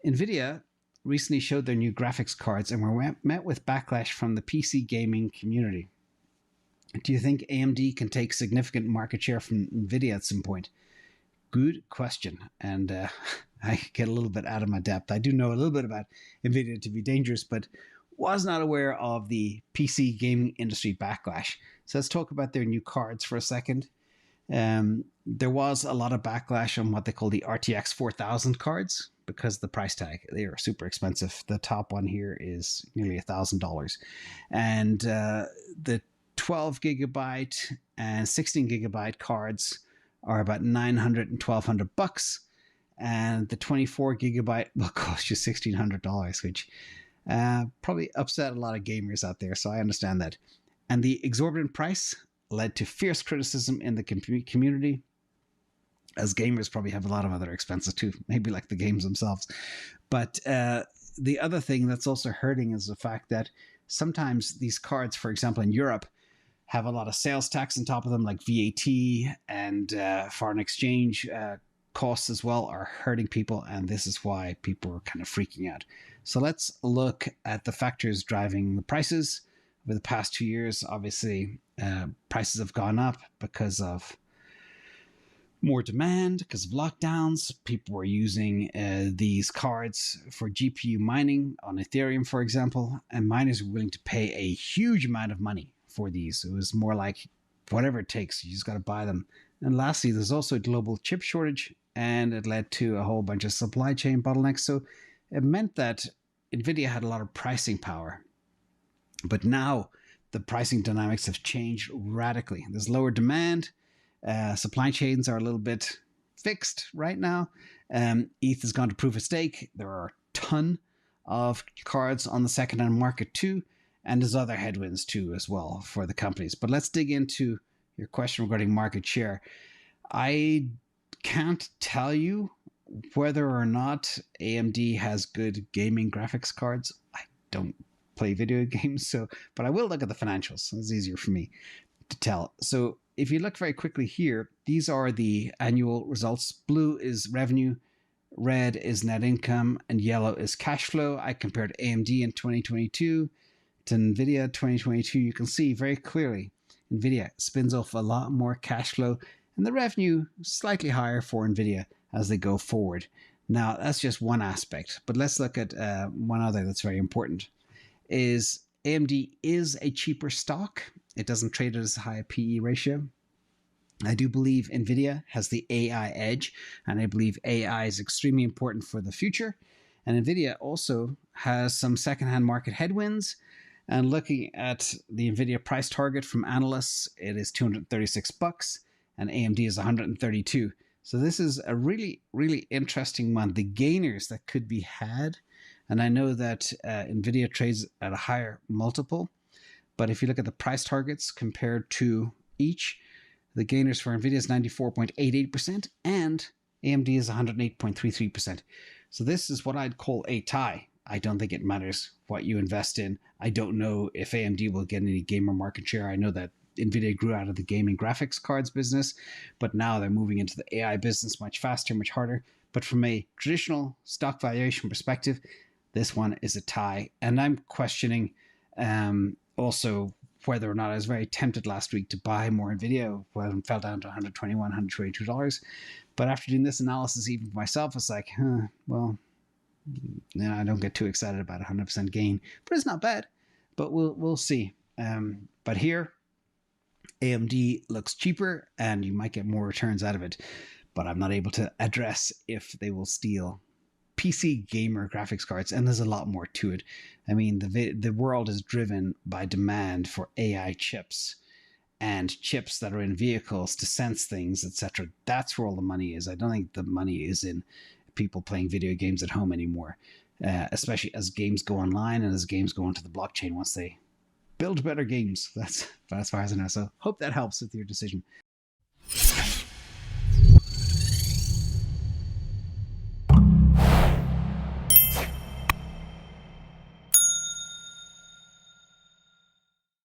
NVIDIA recently showed their new graphics cards and were met with backlash from the PC gaming community. Do you think AMD can take significant market share from NVIDIA at some point? Good question. And I get a little bit out of my depth. I do know a little bit about NVIDIA to be dangerous, but was not aware of the PC gaming industry backlash. So let's talk about their new cards for a second. There was a lot of backlash on what they call the RTX 4000 cards because the price tag. They are super expensive. The top one here is nearly $1,000. And the 12 gigabyte and 16 gigabyte cards are about $900 and $1,200, and the 24 gigabyte will cost you $1,600, which probably upset a lot of gamers out there. So I understand that. And the exorbitant price led to fierce criticism in the community, as gamers probably have a lot of other expenses too, maybe like the games themselves. But the other thing that's also hurting is the fact that sometimes these cards, for example, in Europe, have a lot of sales tax on top of them, like VAT and foreign exchange costs as well are hurting people. And this is why people are kind of freaking out. So let's look at the factors driving the prices. Over the past 2 years, obviously, prices have gone up because of more demand, because of lockdowns. People were using these cards for GPU mining on Ethereum, for example, and miners were willing to pay a huge amount of money for these. It was more like whatever it takes, you just got to buy them. And lastly, there's also a global chip shortage, and it led to a whole bunch of supply chain bottlenecks. So it meant that NVIDIA had a lot of pricing power. But now the pricing dynamics have changed radically. There's lower demand. Supply chains are a little bit fixed right now. ETH has gone to proof of stake. There are a ton of cards on the second-hand market too. And there's other headwinds too as well for the companies. But let's dig into your question regarding market share. I can't tell you whether or not AMD has good gaming graphics cards. I don't play video games, but I will look at the financials. It's easier for me to tell. So if you look very quickly here, these are the annual results. Blue is revenue, red is net income, and yellow is cash flow. I compared AMD in 2022 to NVIDIA 2022. You can see very clearly NVIDIA spins off a lot more cash flow, and the revenue slightly higher for NVIDIA as they go forward. Now, that's just one aspect, but let's look at one other that's very important. Is AMD is a cheaper stock. It doesn't trade at as high a PE ratio. I do believe NVIDIA has the AI edge, and I believe AI is extremely important for the future. And NVIDIA also has some secondhand market headwinds. And looking at the NVIDIA price target from analysts, it is $236, and AMD is $132. So this is a really, really interesting one. The gainers that could be had, and I know that NVIDIA trades at a higher multiple, but if you look at the price targets compared to each, the gainers for NVIDIA is 94.88% and AMD is 108.33%. So this is what I'd call a tie. I don't think it matters what you invest in. I don't know if AMD will get any gamer market share. I know that NVIDIA grew out of the gaming graphics cards business, but now they're moving into the AI business much faster, much harder. But from a traditional stock valuation perspective, this one is a tie. And I'm questioning also whether or not I was very tempted last week to buy more NVIDIA when it fell down to $121, $122. But after doing this analysis, even for myself, it's like, well, no, I don't get too excited about 100% gain, but it's not bad. But we'll see. But here, AMD looks cheaper, and you might get more returns out of it. But I'm not able to address if they will steal PC gamer graphics cards, and there's a lot more to it. I mean, the world is driven by demand for AI chips and chips that are in vehicles to sense things, etc. That's where all the money is. I don't think the money is in people playing video games at home anymore, especially as games go online and as games go onto the blockchain once they build better games. That's as far as I know. So hope that helps with your decision.